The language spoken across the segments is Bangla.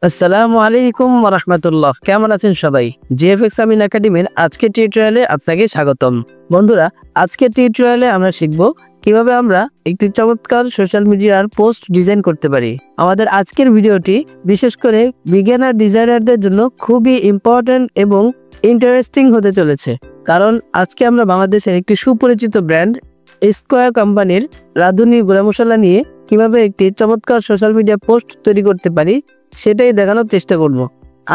আসসালামু আলাইকুম ওয়া রাহমাতুল্লাহ। কেমন আছেন সবাই? জিএফএক্স আমিন একাডেমির আজকের টিউটোরিয়ালে আপনাকে স্বাগতম। বন্ধুরা, আজকের টিউটোরিয়ালে আমরা শিখব কিভাবে আমরা একটি চমৎকার সোশ্যাল মিডিয়ার পোস্ট ডিজাইন করতে পারি। আমাদের আজকের ভিডিওটি বিশেষ করে বিগিনার ডিজাইনারদের জন্য খুবই ইম্পর্টেন্ট এবং ইন্টারেস্টিং হতে চলেছে, কারণ আজকে আমরা বাংলাদেশের একটি সুপরিচিত ব্র্যান্ড স্কয়ার কোম্পানির রাঁধুনি গুঁড়া মশলা নিয়ে কিভাবে একটি চমৎকার সোশ্যাল মিডিয়া পোস্ট তৈরি করতে পারি সেটাই দেখানোর চেষ্টা করব।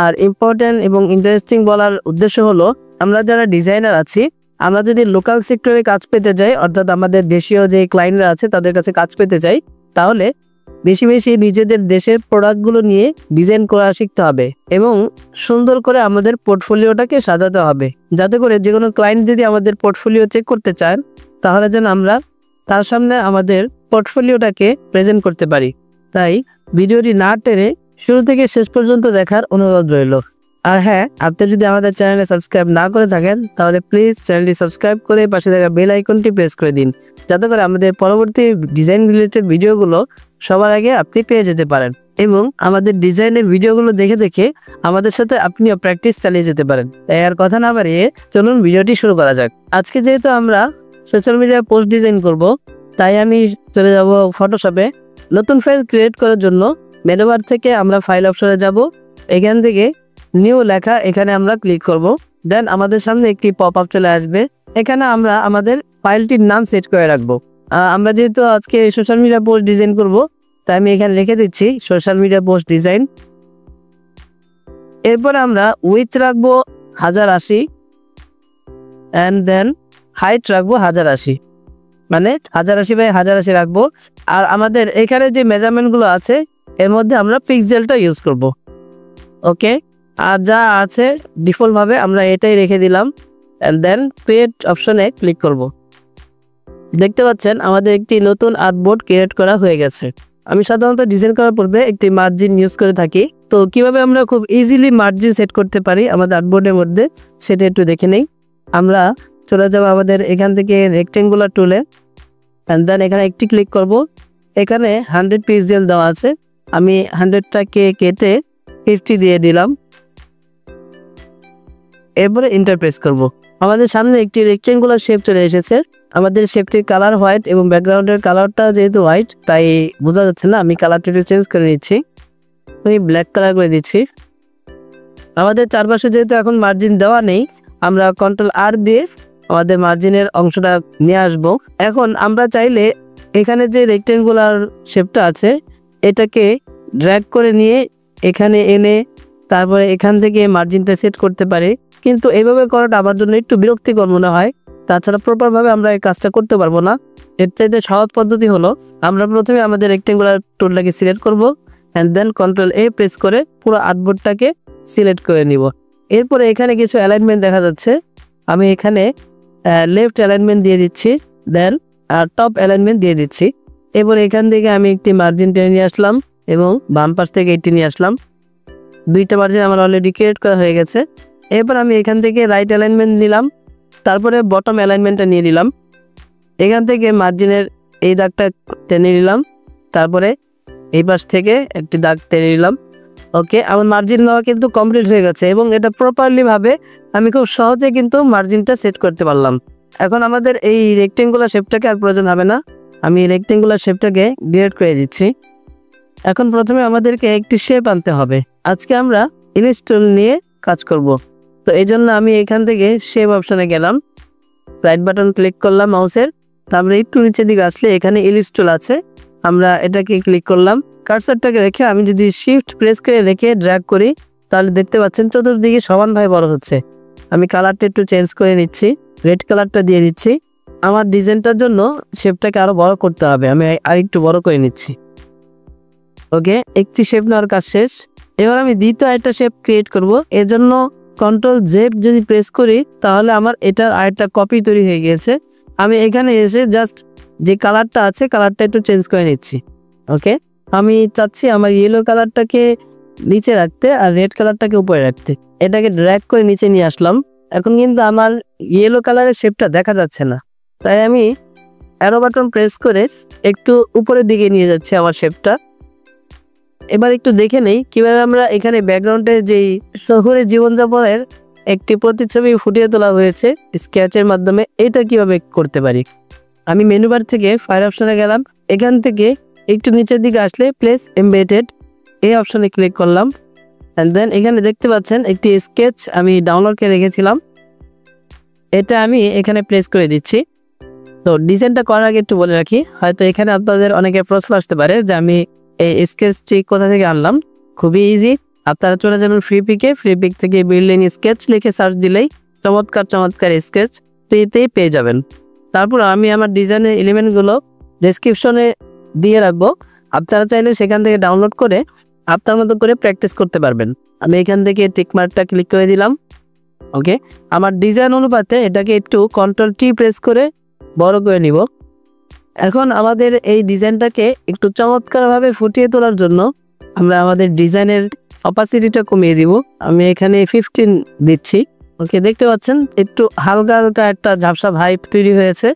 আর ইম্পর্টেন্ট এবং ইন্টারেস্টিং বলার উদ্দেশ্য হলো, আমরা যারা ডিজাইনার আছি, আমরা যদি লোকাল সেক্টরে কাজ পেতে যাই, অর্থাৎ আমাদের দেশীয় যে ক্লায়েন্টরা আছে তাদের কাছে কাজ পেতে চাই, তাহলে বেশি বেশি নিজেদের দেশের প্রোডাক্টগুলো নিয়ে ডিজাইন করা শিখতে হবে এবং সুন্দর করে আমাদের পোর্টফোলিওটাকে সাজাতে হবে, যাতে করে যে কোনো ক্লায়েন্ট যদি আমাদের পোর্টফোলিও চেক করতে চান তাহলে যেন আমরা তার সামনে আমাদের পোর্টফোলিওটাকে প্রেজেন্ট করতে পারি। তাই ভিডিওটি না টেনে শুরু থেকে শেষ পর্যন্ত দেখার অনুরোধ রইল। আর হ্যাঁ, আপনি যদি আমাদের চ্যানেলে সাবস্ক্রাইব না করে থাকেন তাহলে প্লিজ চ্যানেলটি সাবস্ক্রাইব করে পাশে থাকা বেল আইকনটি প্রেস করে দিন, যাতে করে আমাদের পরবর্তী ডিজাইন রিলেটেড ভিডিওগুলো সবার আগে আপনি পেয়ে যেতে পারেন এবং আমাদের ডিজাইনের ভিডিওগুলো দেখে দেখে আমাদের সাথে আপনিও প্র্যাকটিস চালিয়ে যেতে পারেন। তাই আর কথা না বাড়িয়ে চলুন ভিডিওটি শুরু করা যাক। আজকে যেহেতু আমরা সোশ্যাল মিডিয়া পোস্ট ডিজাইন করব, তাই আমি চলে যাব ফটোশপে। নতুন ফাইল ক্রিয়েট করার জন্য মেনু বার থেকে আমরা ফাইল অপশনে যাব। এখান থেকে নিউ লেখা এখানে আমরা ক্লিক করব। দেন আমাদের সামনে একটি পপ আপ চলে আসবে। এখানে আমরা আমাদের ফাইলটির নাম সেট করে রাখবো। আমরা যেহেতু আজকে সোশ্যাল মিডিয়া পোস্ট ডিজাইন করব, তাই আমি এখানে লিখে দিচ্ছি সোশ্যাল মিডিয়া পোস্ট ডিজাইন। এরপর আমরা উইথ রাখবো 1080 অ্যান্ড দেন হাইট রাখবো 1080, মানে 1080 বাই 1080 রাখবো। আর আমাদের এখানে যে মেজারমেন্টগুলো আছে এর মধ্যে আমরা পিক্সেলটা ইউজ করব। ওকে, আর যা আছে ডিফল্টভাবে আমরা এটাই রেখে দিলাম অ্যান্ড দেন ক্রিয়েট অপশনে ক্লিক করব। দেখতে পাচ্ছেন আমাদের একটি নতুন আর্টবোর্ড ক্রিয়েট করা হয়ে গেছে। আমি সাধারণত ডিজাইন করার পূর্বে একটি মার্জিন ইউজ করে থাকি, তো কিভাবে আমরা খুব ইজিলি মার্জিন সেট করতে পারি আমাদের আর্টবোর্ডের মধ্যে সেটা একটু দেখে নেই। আমরা চলে যাব আমাদের এখান থেকে রেক্টেঙ্গুলার টুলে অ্যান্ড দেন এখানে একটি ক্লিক করব। এখানে 100 পিক্সেল দেওয়া আছে, আমি 100টাকে কেটে 50 দিয়ে দিলাম। এরপরে এন্টার প্রেস করব। আমাদের সামনে একটি রেক্টেঙ্গুলার শেপ চলে এসেছে। আমাদের শেপটির কালার হোয়াইট এবং ব্যাকগ্রাউন্ডের কালারটা যেহেতু হোয়াইট তাই বোঝা যাচ্ছে না, আমি কালারটা একটু চেঞ্জ করে নিচ্ছি। আমি ব্ল্যাক কালার করে দিচ্ছি। আমাদের চারপাশে যেহেতু এখন মার্জিন দেওয়া নেই, আমরা Ctrl+R দিয়ে আমাদের মার্জিনের অংশটা নিয়ে আসব। এখন আমরা চাইলে এখানে যে রেক্টেঙ্গুলার শেপটা আছে এটাকে ড্র্যাগ করে নিয়ে এখানে এনে তারপরে এখান থেকে মার্জিনটা সেট করতে পারি, কিন্তু এইভাবে করাটা আমার জন্য একটু বিরক্তিকর মনে হয়। তাছাড়া প্রপারভাবে আমরা এই কাজটা করতে পারবো না। এর চাইতে সহজ পদ্ধতি হলো, আমরা প্রথমে আমাদের রেক্টেঙ্গুলার টুলটাকে সিলেক্ট করব অ্যান্ড দেন Ctrl+A প্রেস করে পুরো আর্টবোর্ডটাকে সিলেক্ট করে নিব। এরপরে এখানে কিছু অ্যালাইনমেন্ট দেখা যাচ্ছে, আমি এখানে লেফট অ্যালাইনমেন্ট দিয়ে দিচ্ছি, দেন টপ অ্যালাইনমেন্ট দিয়ে দিচ্ছি। এরপর এখান থেকে আমি একটি মার্জিন টেনে নিয়ে আসলাম এবং বাম পাশ থেকে এটি নিয়ে আসলাম। দুইটা মার্জিন আমার অলরেডি ক্রিয়েট করা হয়ে গেছে। এরপর আমি এখান থেকে রাইট অ্যালাইনমেন্ট নিলাম, তারপরে বটম অ্যালাইনমেন্টটা নিয়ে নিলাম। এখান থেকে মার্জিনের এই দাগটা টেনে নিলাম, তারপরে এই পাশ থেকে একটি দাগ টেনে নিলাম। ওকে, আমার মার্জিন নেওয়া কিন্তু কমপ্লিট হয়ে গেছে এবং এটা প্রপারলি ভাবে আমি খুব সহজে কিন্তু মার্জিনটা সেট করতে পারলাম। এখন আমাদের এই রেক্টেঙ্গুলার শেপটাকে আর প্রয়োজন হবে না, আমি রেক্টেঙ্গুলার শেপটাকে ডিলিট করে দিচ্ছি। এখন প্রথমে আমাদেরকে একটি শেপ আনতে হবে। আজকে আমরা ইলিশ টুল নিয়ে কাজ করব, তো এই জন্য আমি এখান থেকে শেপ অপশনে গেলাম, রাইট বাটন ক্লিক করলাম মাউসের, তারপরে একটু নিচের দিকে আসলে এখানে ইলিশ টুল আছে, আমরা এটাকে ক্লিক করলাম। কার্সারটাকে রেখে আমি যদি শিফট প্রেস করে রেখে ড্র্যাগ করি তাহলে দেখতে পাচ্ছেন চতুর্দিকে সমানভাবে বড় হচ্ছে। আমি কালারটা একটু চেঞ্জ করে নিচ্ছি, রেড কালারটা দিয়ে দিচ্ছি। আমার ডিজাইনটার জন্য শেপটাকে আরো বড় করতে হবে, আমি আরেকটু বড় করে নিচ্ছি। ওকে, একটি শেপ নেওয়ার কাজ শেষ। এবার আমি দ্বিতীয় আরেকটা শেপ ক্রিয়েট করব। এর জন্য Ctrl+Z যদি প্রেস করি তাহলে আমার এটার আরেকটা কপি তৈরি হয়ে গিয়েছে। আমি এখানে এসে জাস্ট যে কালারটা আছে কালারটা একটু চেঞ্জ করে নিচ্ছি। ওকে, আমি চাচ্ছি আমার ইয়েলো কালারটাকে নিচে রাখতে আর রেড কালারটাকে উপরে রাখতে। এটাকে ড্র্যাগ করে নিচে নিয়ে আসলাম। এখন কিন্তু আমার ইয়েলো কালারের শেপটা দেখা যাচ্ছে না, তাই আমি অ্যারো বাটন প্রেস করে একটু উপরের দিকে নিয়ে যাচ্ছি আমার শেপটা। এবার একটু দেখে নেই কিভাবে আমরা এখানে ব্যাকগ্রাউন্ডে যেই শহরের জীবনযাপনের একটি প্রতিচ্ছবি ফুটিয়ে তোলা হয়েছে স্কেচের মাধ্যমে, এটা কিভাবে করতে পারি। আমি মেনু বার থেকে ফাইল অপশনে গেলাম, এখান থেকে একটু নিচের দিকে আসলে প্লেস এমবেডেড এই অপশনে ক্লিক করলাম। অ্যান্ড দেন এখানে দেখতে পাচ্ছেন একটি স্কেচ আমি ডাউনলোড করে রেখেছিলাম, এটা আমি এখানে প্লেস করে দিচ্ছি। তো ডিজাইনটা করার আগে একটু বলে রাখি, হয়তো এখানে আপনাদের অনেকের প্রশ্ন আসতে পারে যে আমি এই স্কেচটি কোথা থেকে আনলাম। খুবই ইজি, আপনারা চলে যাবেন ফ্রি পিক থেকে বিল্ডিং স্কেচ লিখে সার্চ দিলেই চমৎকার চমৎকার স্কেচ ফ্রিতেই পেয়ে যাবেন। তারপর আমি আমার ডিজাইনের এলিমেন্টগুলো ডেসক্রিপশনে দিয়ে রাখবো, আপনারা চাইলে সেখান থেকে ডাউনলোড করে আপনার মতো করে প্র্যাকটিস করতে পারবেন। আমি এখান থেকে টিকমার্কটা ক্লিক করে দিলাম। ওকে, আমার ডিজাইন অনুপাতে এটাকে একটু Ctrl+T প্রেস করে বড় করে নিব। এখন আমাদের এই ডিজাইনটাকে একটু চমৎকারভাবে ফুটিয়ে তোলার জন্য আমরা আমাদের ডিজাইনের অপাসিটিটা কমিয়ে দিব। আমি এখানে 15 দিচ্ছি। ওকে, দেখতে পাচ্ছেন একটু হালকা হালকা একটা ঝাপসা ভাইব তৈরি হয়েছে।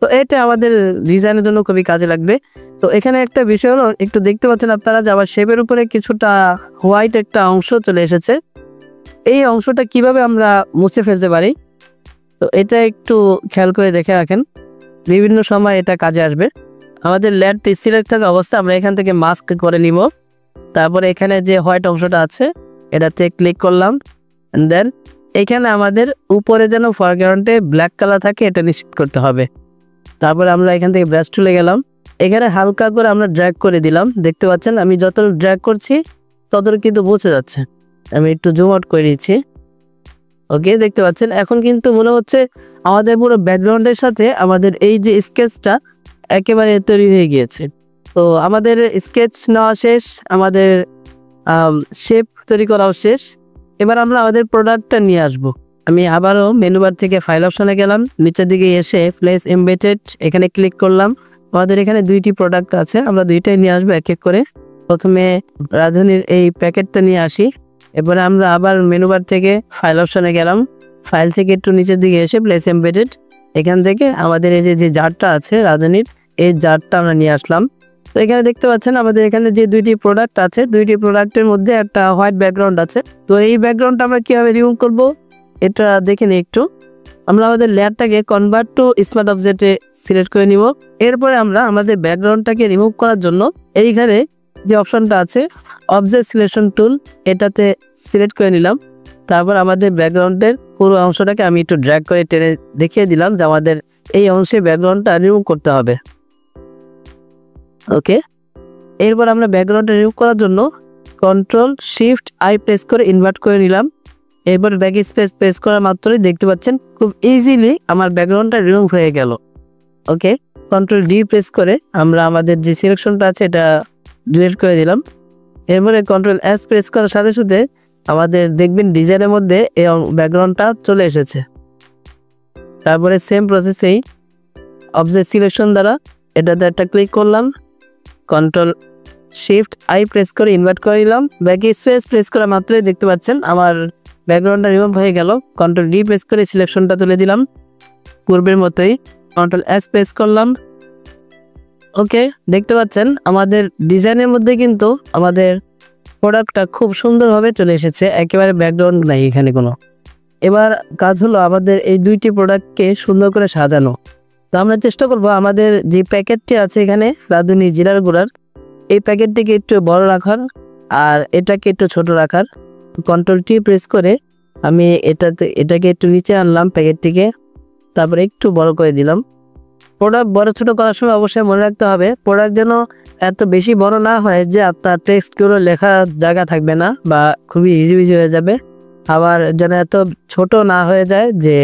তো এটা আমাদের ডিজাইনের জন্য খুবই কাজে লাগবে। তো এখানে একটা বিষয় হলো, একটু দেখতে পাচ্ছেন আপনারা যে আবার শেপের উপরে কিছুটা হোয়াইট একটা অংশ চলে এসেছে। এই অংশটা কিভাবে আমরা মুছে ফেলতে পারি, তো এটা একটু খেয়াল করে দেখে রাখেন, বিভিন্ন সময় এটা কাজে আসবে। আমাদের লেয়ারটি সিলেক্ট থাকা অবস্থা আমরা এখান থেকে মাস্ক করে নিব। তারপরে এখানে যে হোয়াইট অংশটা আছে এটাতে ক্লিক করলাম। দেন এখানে আমাদের উপরে যেন ফরগ্রাউন্ডে ব্ল্যাক কালার থাকে এটা নিশ্চিত করতে হবে। তারপরে আমরা এখান থেকে ব্রাশ টুলে গেলাম, এখানে হালকা করে আমরা ড্র্যাগ করে দিলাম। দেখতে পাচ্ছেন আমি যত ড্র্যাগ করছি তত কিন্তু বোঝা যাচ্ছে। আমি একটু জুম আউট করে দিচ্ছি। ওকে, দেখতে পাচ্ছেন এখন কিন্তু মনে হচ্ছে আমাদের পুরো ব্যাকগ্রাউন্ডের সাথে আমাদের এই যে স্কেচটা একেবারে তৈরি হয়ে গিয়েছে। তো আমাদের স্কেচ নেওয়া শেষ, আমাদের শেপ তৈরি করাও শেষ। এবার আমরা আমাদের প্রোডাক্টটা নিয়ে আসব। আমি আবারও মেনু বার থেকে ফাইল অপশনে গেলাম, নিচের দিকে এসে প্লেস এমবেডেড এখানে ক্লিক করলাম। আমাদের এখানে দুইটি প্রোডাক্ট আছে, আমরা দুইটাই নিয়ে আসবো এক এক করে। প্রথমে রাঁধুনির এই প্যাকেটটা নিয়ে আসি। এবারে আমরা আবার মেনু বার থেকে ফাইল অপশনে গেলাম, ফাইল থেকে একটু নিচের দিকে এসে প্লেস এমবেডেড এখান থেকে আমাদের এই যে জারটা আছে রাঁধুনির, এই জারটা আমরা নিয়ে আসলাম। তো এখানে দেখতে পাচ্ছেন আমাদের এখানে যে দুইটি প্রোডাক্ট আছে, দুইটি প্রোডাক্টের মধ্যে একটা হোয়াইট ব্যাকগ্রাউন্ড আছে। তো এই ব্যাকগ্রাউন্ডটা আমরা কিভাবে রিমুভ করব এটা দেখে নিই একটু। আমরা আমাদের লেয়ারটাকে কনভার্ট টু স্মার্ট অবজেক্টে সিলেক্ট করে নিব। এরপরে আমরা আমাদের ব্যাকগ্রাউন্ডটাকে রিমুভ করার জন্য এইখানে যে অপশনটা আছে অবজেক্ট সিলেকশন টুল, এটাতে সিলেক্ট করে নিলাম। তারপর আমাদের ব্যাকগ্রাউন্ডের পুরো অংশটাকে আমি একটু ড্র্যাগ করে টেনে দেখিয়ে দিলাম যে আমাদের এই অংশে ব্যাকগ্রাউন্ডটা রিমুভ করতে হবে। ওকে, এরপর আমরা ব্যাকগ্রাউন্ডটা রিমুভ করার জন্য Ctrl+Shift+I প্রেস করে ইনভার্ট করে নিলাম। এরপর ব্যাক স্পেস প্রেস করা মাত্রই দেখতে পাচ্ছেন খুব ইজিলি আমার ব্যাকগ্রাউন্ডটা রিমুভ হয়ে গেল। ওকে, Ctrl+D প্রেস করে আমরা আমাদের যে সিলেকশনটা আছে এটা ডিলিট করে দিলাম। এরপরে Ctrl+S প্রেস করার সাথে সাথে আমাদের দেখবেন ডিজাইনের মধ্যে এই ব্যাকগ্রাউন্ডটা চলে এসেছে। তারপরে সেম প্রসেসেই অবজেক্ট সিলেকশন দ্বারা এটাতে একটা ক্লিক করলাম, Ctrl+Shift+I প্রেস করে ইনভার্ট করে দিলাম। ব্যাক স্পেস প্রেস করা মাত্রই দেখতে পাচ্ছেন আমার ব্যাকগ্রাউন্ডটা রিমুভ হয়ে গেল। Ctrl+D প্রেস করে সিলেকশনটা তুলে দিলাম পূর্বের মতোই, Ctrl+S প্রেস করলাম। ওকে, দেখতে পাচ্ছেন আমাদের ডিজাইনের মধ্যে কিন্তু আমাদের প্রোডাক্টটা খুব সুন্দরভাবে চলে এসেছে, একেবারে ব্যাকগ্রাউন্ড নাই এখানে কোনো। এবার কাজ হলো আমাদের এই দুইটি প্রোডাক্টকে সুন্দর করে সাজানো। তো আমরা চেষ্টা করব আমাদের যে প্যাকেটটি আছে এখানে রাঁধুনি জিরার গুঁড়ার, এই প্যাকেটটিকে একটু বড় রাখার আর এটাকে একটু ছোট রাখার। Ctrl+T প্রেস করে আমি এটাকে একটু নিচে আনলাম প্যাকেটটিকে, তারপরে একটু বড় করে দিলাম। প্রোডাক্ট বড় ছোট করার সময় অবশ্যই মনে রাখতে হবে প্রোডাক্ট যেন এত বেশি বড় না হয় যে আপনার টেক্সটগুলো লেখার জায়গা থাকবে না বা খুবই ইজি হয়ে যাবে, আবার যেন এত ছোট না হয়ে যায় যে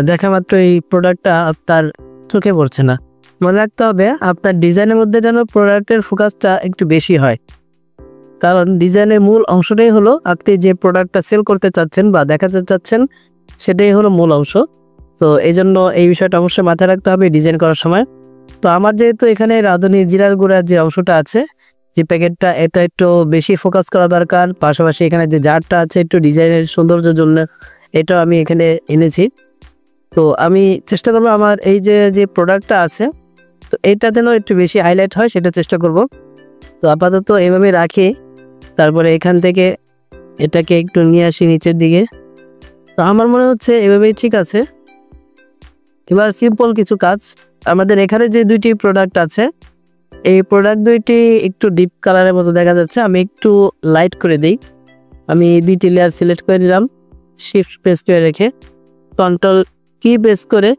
দেখা মাত্র এই প্রোডাক্টটা আপনার চোখে পড়ছে না। মনে রাখতে হবে আপনার ডিজাইনের মধ্যে যেন প্রোডাক্টের ফোকাসটা একটু বেশি হয়, কারণ ডিজাইনের মূল অংশটাই হলো আপনি যে প্রোডাক্টটা সেল করতে চাচ্ছেন বা দেখাতে চাচ্ছেন সেটাই হলো মূল অংশ। তো এই জন্য এই বিষয়টা অবশ্যই মাথায় রাখতে হবে ডিজাইন করার সময়। তো আমার যেহেতু এখানে রাঁধুনি জিরার গুঁড়ার যে অংশটা আছে, যে প্যাকেটটা, এটা একটু বেশি ফোকাস করা দরকার। পাশাপাশি এখানে যে জারটা আছে একটু ডিজাইনের সৌন্দর্যের জন্য এটাও আমি এখানে এনেছি। তো আমি চেষ্টা করবো আমার এই যে প্রোডাক্টটা আছে তো এটা যেন একটু বেশি হাইলাইট হয় সেটা চেষ্টা করব। তো আপাতত এভাবে রাখি, তারপরে এখান থেকে এটাকে একটু নিয়ে আসি নিচের দিকে। তো আমার মনে হচ্ছে এভাবেই ঠিক আছে। এবার সিম্পল কিছু কাজ, আমাদের এখানে যে দুইটি প্রোডাক্ট আছে এই প্রোডাক্ট দুইটি একটু ডিপ কালারের মতো দেখা যাচ্ছে, আমি একটু লাইট করে দিই। আমি দুইটি লেয়ার সিলেক্ট করে নিলাম, শিফট প্রেস করে রেখে কন্ট্রোল কি প্রেস করে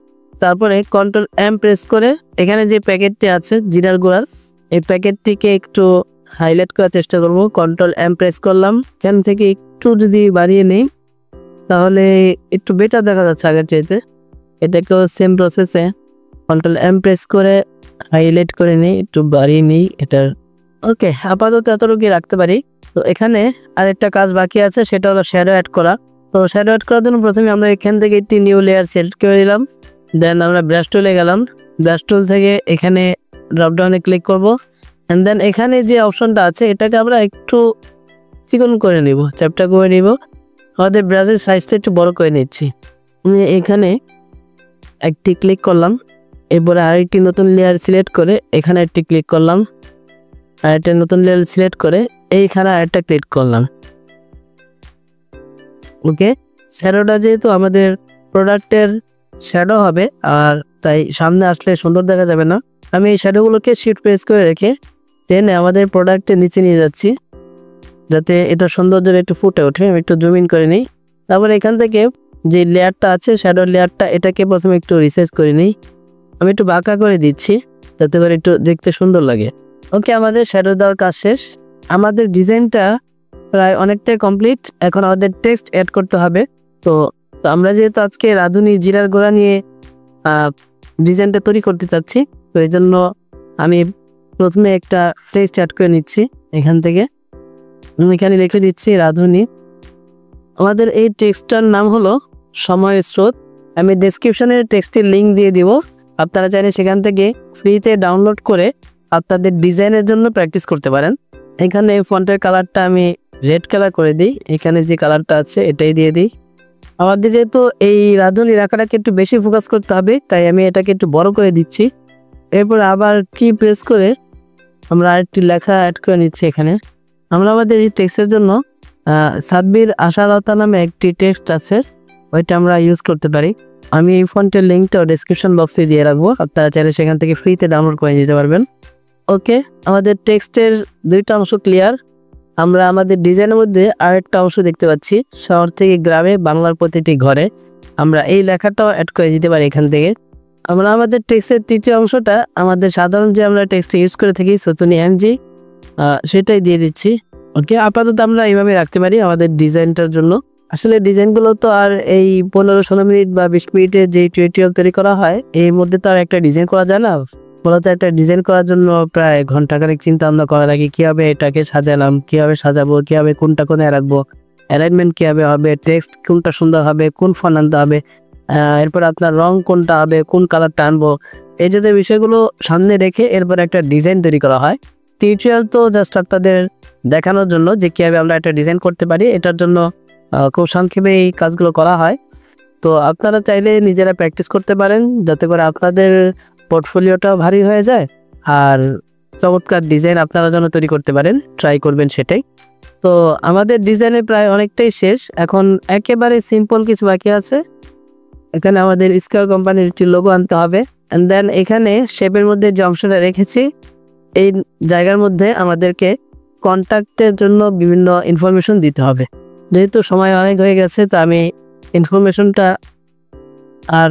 তারপরে কন্ট্রোল এম প্রেস করে এখানে যে প্যাকেটটি আছে জিরার গুঁড়ার এই প্যাকেটটিকে একটু হাইলাইট করার চেষ্টা করব। কন্ট্রোল এম প্রেস করলাম, এখান থেকে একটু যদি বাড়িয়ে নেই তাহলে একটু বেটার দেখা যাচ্ছে আগের চাইতে। এটাকেও সেম প্রসেসে কন্ট্রোল এম প্রেস করে হাইলাইট করে নিই, একটু বাড়িয়ে নিই এটার। ওকে, আপাতত এতটুকুই রাখতে পারি। তো এখানে আরেকটা কাজ বাকি আছে, সেটা হলো শ্যাডো অ্যাড করা। তো শ্যাডো অ্যাড করার জন্য প্রথমে আমরা এখান থেকে একটি নিউ লেয়ার সিলেক্ট করে দিলাম, দেন আমরা ব্রাশ টুলে গেলাম, ব্রাশ টুল থেকে এখানে ড্রপডাউনে ক্লিক করব, অ্যান্ড দেন এখানে যে অপশনটা আছে এটাকে আমরা একটু চিকন করে নিব, চ্যাপটা করে নিব। আমাদের ব্রাশের সাইজটা একটু বড় করে নিচ্ছি। এখানে একটি ক্লিক করলাম, এরপরে আরেকটি নতুন লেয়ার সিলেক্ট করে এখানে একটি ক্লিক করলাম, আরেকটা নতুন লেয়ার সিলেক্ট করে এইখানে আরেকটা ক্লিক করলাম। ওকে, শ্যাডোটা যেহেতু আমাদের প্রোডাক্টের শ্যাডো হবে আর তাই সামনে আসলে সুন্দর দেখা যাবে না, আমি এই শ্যাডোগুলোকে শিফট প্রেস করে রেখে টেনে আমাদের প্রোডাক্টের নিচে নিয়ে যাচ্ছি যাতে এটা সৌন্দর্যের একটু ফুটে ওঠে। আমি একটু জুম ইন করে নিই, তারপর এখান থেকে যে লেয়ারটা আছে শ্যাডোর লেয়ারটা এটাকে প্রথমে একটু রিসাইজ করে নিই, আমি একটু বাঁকা করে দিচ্ছি যাতে করে একটু দেখতে সুন্দর লাগে। ওকে, আমাদের শ্যাডো দেওয়ার কাজ শেষ, আমাদের ডিজাইনটা প্রায় অনেকটাই কমপ্লিট। এখন আমাদের টেক্সট অ্যাড করতে হবে। তো আমরা যেহেতু আজকে রাঁধুনি জিরার গুঁড়া নিয়ে ডিজাইনটা তৈরি করতে চাচ্ছি, তো এই জন্য আমি প্রথমে একটা টেক্সট অ্যাড করে নিচ্ছি। এখান থেকে আমি এখানে লিখে দিচ্ছি রাঁধুনি। আমাদের এই টেক্সটটার নাম হলো সময় স্রোত। আমি ডেসক্রিপশনে টেক্সটের লিঙ্ক দিয়ে দিব, আপনারা চাইলে সেখান থেকে ফ্রিতে ডাউনলোড করে আপনাদের ডিজাইনের জন্য প্র্যাকটিস করতে পারেন। এখানে ফন্টের কালারটা আমি রেড কালার করে দিই, এখানে যে কালারটা আছে এটাই দিয়ে দিই। আমাদের যেহেতু এই রাঁধুনি আঁকাটাকে একটু বেশি ফোকাস করতে হবে তাই আমি এটাকে একটু বড় করে দিচ্ছি। এরপর আবার কি প্রেস করে আমরা আরেকটি লেখা অ্যাড করে নিচ্ছি। এখানে আমরা আমাদের এই টেক্সটের জন্য সাব্বির আশালতা নামে একটি টেক্সট আছে, ওইটা আমরা ইউজ করতে পারি। আমি এই ফন্টের লিঙ্কটাও ডেসক্রিপশন বক্সে দিয়ে রাখবো, আপনারা চাইলে সেখান থেকে ফ্রিতে ডাউনলোড করে নিতে পারবেন। ওকে, আমাদের টেক্সটের দুইটা অংশ ক্লিয়ার। আমরা আমাদের ডিজাইনের মধ্যে আরেকটা অংশ দেখতে পাচ্ছি, শহর থেকে গ্রামে বাংলার প্রতিটি ঘরে। আমরা এই লেখাটাও অ্যাড করে দিতে পারি এখান থেকে। আমরা আমাদের টেক্সটের তৃতীয় অংশটা আমাদের সাধারণ যে আমরা টেক্সট ইউজ করে থাকি সতুনি এমজি, সেটাই দিয়ে দিচ্ছি। ওকে, আপাতত আমরা এইভাবে রাখতে পারি আমাদের ডিজাইনটার জন্য। আসলে ডিজাইনগুলো তো আর এই 15-16 মিনিট বা 20 মিনিটে যে টিউটোরিয়াল তৈরি করা হয় এর মধ্যে তো আর একটা ডিজাইন করা যায় না। মূলত একটা ডিজাইন করার জন্য প্রায় ঘন্টাখানেক চিন্তা ভাবনা করা লাগে, কীভাবে এটাকে সাজালাম, কীভাবে সাজাবো, কীভাবে কোনটা কোথায় রাখবো, অ্যালাইনমেন্ট কীভাবে হবে, টেক্সট কোনটা সুন্দর হবে, কোন ফন্ট আনতে হবে, এরপর আপনার রং কোনটা হবে, কোন কালারটা আনবো, এই জাতীয় বিষয়গুলো সামনে রেখে এরপর একটা ডিজাইন তৈরি করা হয়। টিউটোরিয়াল তো জাস্ট আপনাদের দেখানোর জন্য যে কীভাবে আমরা একটা ডিজাইন করতে পারি, এটার জন্য খুব সংক্ষেপে এই কাজগুলো করা হয়। তো আপনারা চাইলে নিজেরা প্র্যাকটিস করতে পারেন যাতে করে আপনাদের পোর্টফোলিওটাও ভারী হয়ে যায় আর চমৎকার ডিজাইন আপনারা যেন তৈরি করতে পারেন, ট্রাই করবেন সেটাই। তো আমাদের ডিজাইনে প্রায় অনেকটাই শেষ, এখন একেবারে সিম্পল কিছু বাকি আছে। এখানে আমাদের স্কয়ার কোম্পানির একটি লোগো আনতে হবে, অ্যান্ড দেন এখানে শেপের মধ্যে যে অংশটা রেখেছি এই জায়গার মধ্যে আমাদেরকে কন্ট্যাক্টের জন্য বিভিন্ন ইনফরমেশন দিতে হবে। যেহেতু সময় অনেক হয়ে গেছে তো আমি ইনফরমেশনটা আর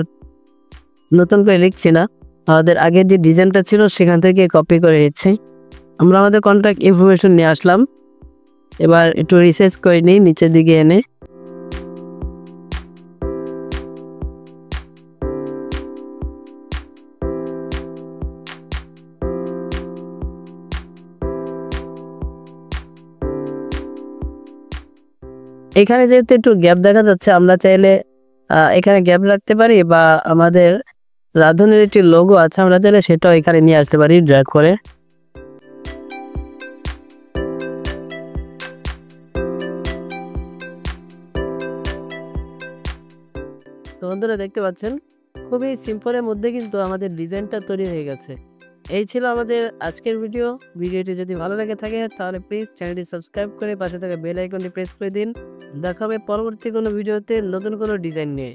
নতুন করে লিখছি না, আমাদের আগের যে ডিজাইনটা ছিল সেখান থেকে কপি করে নিচ্ছি। আমরা আমাদের কন্ট্যাক্ট ইনফরমেশন নিয়ে আসলাম, এবার একটু রিসার্চ করে নিই নিচের দিকে এনে। এখানে যেহেতু একটু গ্যাপ দেখা যাচ্ছে, আমরা চাইলে এখানে গ্যাপ রাখতে পারি বা আমাদের রাঁধুনির একটি লোগো আছে আমরা চাইলে সেটাও এখানে নিয়ে আসতে পারি ড্র্যাগ করে। তো বন্ধুরা দেখতে পাচ্ছেন খুবই সিম্পলের মধ্যে কিন্তু আমাদের ডিজাইনটা তৈরি হয়ে গেছে। এই ছিল আমাদের আজকের ভিডিওটি যদি ভালো লেগে থাকে তাহলে প্লিজ চ্যানেলটি সাবস্ক্রাইব করে পাশে থাকা বেল আইকনটি প্রেস করে দিন। দেখা হবে পরবর্তী কোনো ভিডিওতে নতুন কোনো ডিজাইন নিয়ে।